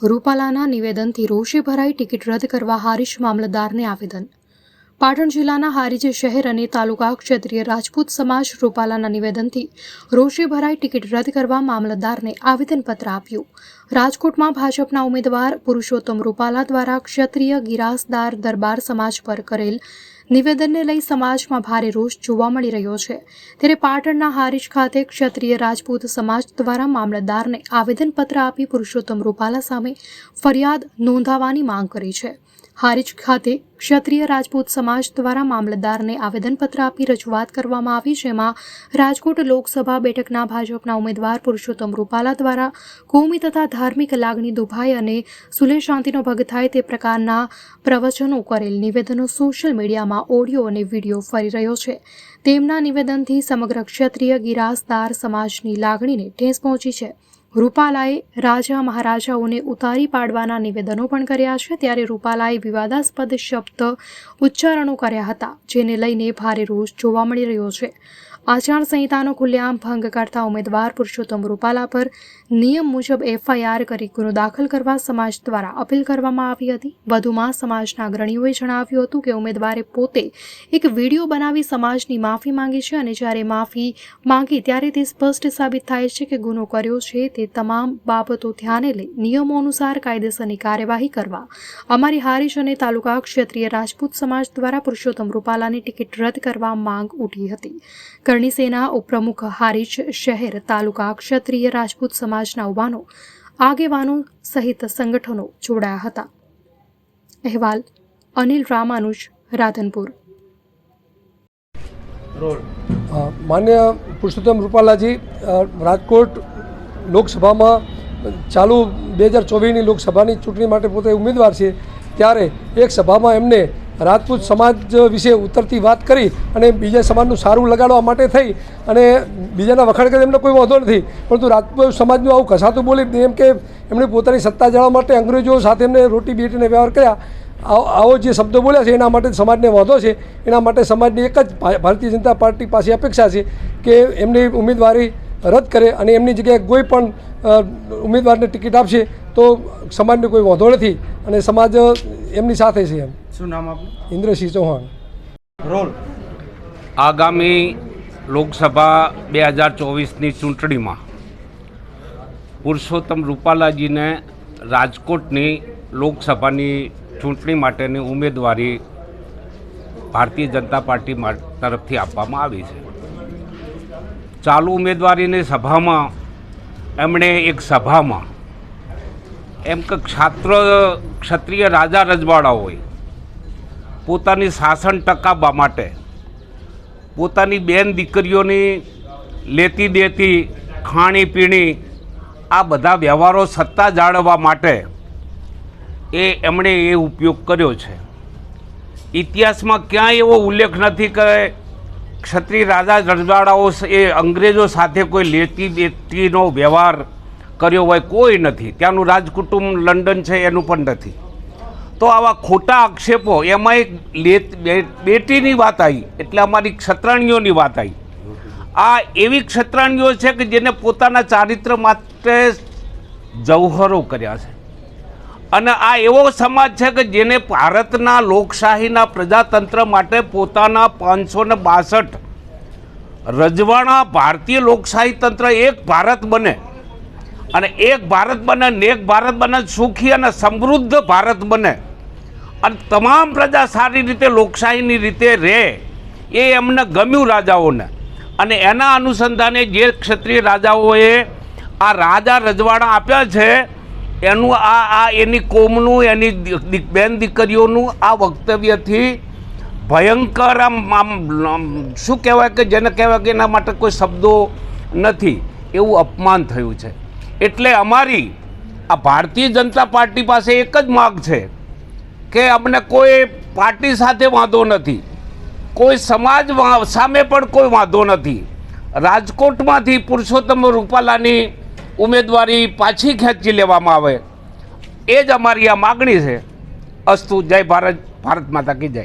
રૂપાલાના નિવેદનથી રોષે ભરાઈ ટિકિટ રદ કરવા હારીજ મામલતદારને આવેદન. પાટણ જિલ્લાના હારીજ શહેર અને તાલુકા ક્ષત્રિય રાજપૂત સમાજ રૂપાલાના નિવેદનથી રોષે ભરાઈ ટિકિટ રદ કરવા મામલતદારને આવેદનપત્ર આપ્યું. રાજકોટમાં ભાજપના ઉમેદવાર પુરુષોત્તમ રૂપાલા દ્વારા ક્ષત્રિય ગિરાસદાર દરબાર સમાજ પર કરેલ નિવેદનને લઈ સમાજમાં ભારે રોષ જોવા મળી રહ્યો છે. ત્યારે પાટણના હારીજ ખાતે ક્ષત્રિય રાજપૂત સમાજ દ્વારા મામલતદારને આવેદનપત્ર આપી પુરુષોત્તમ રૂપાલા સામે ફરિયાદ નોંધાવવાની માંગ કરી છે. હારીજ ખાતે ક્ષત્રિય રાજપૂત સમાજ દ્વારા મામલતદારને આવેદનપત્ર આપી રજૂઆત કરવામાં આવી, જેમાં રાજકોટ લોકસભા બેઠકના ભાજપના ઉમેદવાર પુરુષોત્તમ રૂપાલા દ્વારા કોમી તથા ધાર્મિક લાગણી દુભાય અને સુલેહ શાંતિનો ભંગ થાય તે પ્રકારના પ્રવચનો કરેલ નિવેદનો સોશિયલ મીડિયામાં ઓડિયો અને વિડીયો ફરી રહ્યો છે. તેમના નિવેદનથી સમગ્ર ક્ષત્રિય ગિરાસદાર સમાજની લાગણીને ઠેસ પહોંચી છે. રૂપાલાએ રાજા મહારાજાઓને ઉતારી પાડવાના નિવેદનો પણ કર્યા છે. ત્યારે રૂપાલાએ વિવાદાસ્પદ શબ્દ ઉચ્ચારણો કર્યા હતા, જેને લઈને ભારે રોષ જોવા મળી રહ્યો છે. આચારસંહિતાનો ખુલ્લેઆમ ભંગ કરતા ઉમેદવાર પુરુષોત્તમ રૂપાલા પર નિયમ મુજબ FIR કરી ગુનો દાખલ કરવા સમાજ દ્વારા અપીલ કરવામાં આવી હતી. વધુમાં સમાજના અગ્રણીઓએ જણાવ્યું હતું કે ઉમેદવારે પોતે એક વિડીયો બનાવી સમાજની માફી માંગી છે અને જ્યારે માફી માંગી ત્યારે તે સ્પષ્ટ સાબિત થાય છે કે ગુનો કર્યો છે. તે તમામ બાબતો ધ્યાને લઈ નિયમો અનુસાર કાયદેસરની કાર્યવાહી કરવા અમારી હારીજ અને તાલુકા ક્ષત્રિય રાજપૂત સમાજ દ્વારા પુરુષોત્તમ રૂપાલાની ટિકિટ રદ કરવા માંગ ઉઠી હતી. કરણી સેના ઉપપ્રમુખ હારીજ શહેર તાલુકા ક્ષત્રિય રાજપૂત સમાજના યુવાનો આગેવાનો સહિત સંગઠનો જોડાયા હતા. અહેવાલ અનિલ રામાનુજ, રાધનપુર. માન્ય પુરુષોત્તમ રૂપાલાજી રાજકોટ લોકસભામાં ચાલુ 2024ની લોકસભાની ચૂંટણી માટે પોતે ઉમેદવાર છે. ત્યારે એક સભામાં એમને રાજપૂત સમાજ વિશે ઉતરતી વાત કરી અને બીજા સમાજનું સારું લગાડવા માટે થઈ અને બીજાના વખાણ કરે એમને કોઈ વાંધો નથી, પરંતુ રાજપૂત સમાજનું આવું કસાતું બોલી એમ કે એમણે પોતાની સત્તા જાળવવા માટે અંગ્રેજો સાથે એમને રોટી બેટીને વ્યવહાર કર્યા, આવો જે શબ્દો બોલ્યા છે એના માટે સમાજને વાંધો છે. એના માટે સમાજની એક જ ભારતીય જનતા પાર્ટી પાસે અપેક્ષા છે કે એમની ઉમેદવારી રદ કરે અને એમની જગ્યાએ કોઈ પણ ઉમેદવારને ટિકિટ આપશે તો સમાજને કોઈ વાંધો નથી અને સમાજ એમની સાથે છે. એમ. શું નામ આપનું? ઇન્દ્રસિંહ ચૌહાણ. રોલ. આગામી લોકસભા 2024ની ચૂંટણીમાં પુરુષોત્તમ રૂપાલાજીને રાજકોટની લોકસભાની ચૂંટણી માટેની ઉમેદવારી ભારતીય જનતા પાર્ટી તરફથી આપવામાં આવી છે. ચાલુ ઉમેદવારીની સભામાં એમણે એક સભામાં એમ કે ક્ષત્રિય રાજા રજવાડાઓએ પોતાની શાસન ટકાવવા માટે પોતાની બેન દીકરીઓની લેતી દેતી ખાણીપીણી આ બધા વ્યવહારો સત્તા જાળવવા માટે એમણે એ ઉપયોગ કર્યો છે. ઇતિહાસમાં ક્યાંય એવો ઉલ્લેખ નથી કે ક્ષત્રિય રાજા રજવાડાઓ એ અંગ્રેજો સાથે કોઈ લેતી દેતીનો વ્યવહાર કર્યો હોય, કોઈ નથી. ત્યાંનું રાજકુટુંબ લંડન છે એનું પણ નથી. તો આવા ખોટા આક્ષેપો, એમાં એક બેટીની વાત આવી એટલે અમારી ક્ષત્રાણીઓની વાત આવી. આ એવી ક્ષત્રાણીઓ છે કે જેને પોતાના ચારિત્ર માટે જૌહરો કર્યા છે અને આ એવો સમાજ છે કે જેને ભારતના લોકશાહીના પ્રજાતંત્ર માટે પોતાના 562 રજવાડા ભારતીય લોકશાહી તંત્ર એક ભારત બને અને એક ભારત બને ને એક ભારત બને સુખી અને સમૃદ્ધ ભારત બને અને તમામ પ્રજા સારી રીતે લોકશાહીની રીતે રહે એ એમને ગમ્યું રાજાઓને. અને એના અનુસંધાને જે ક્ષત્રિય રાજાઓએ આ રાજા રજવાડા આપ્યા છે એનું એની કોમનું એની બેન દીકરીઓનું આ વક્તવ્યથી ભયંકર આમ શું કહેવાય કે જેને કહેવાય કે એના માટે કોઈ શબ્દો નથી એવું અપમાન થયું છે. એટલે અમારી આ ભારતીય જનતા પાર્ટી પાસે એક જ માગ છે કે અમને કોઈ પાર્ટી સાથે વાંધો નથી, કોઈ સમાજ સામે પણ કોઈ વાંધો નથી. રાજકોટમાંથી પુરુષોત્તમ રૂપાલાની ઉમેદવારી પાછી ખેંચી લેવામાં આવે એ જ અમારી આ માગણી છે. અસ્તુ. જય ભારત. ભારત માતા કી જય.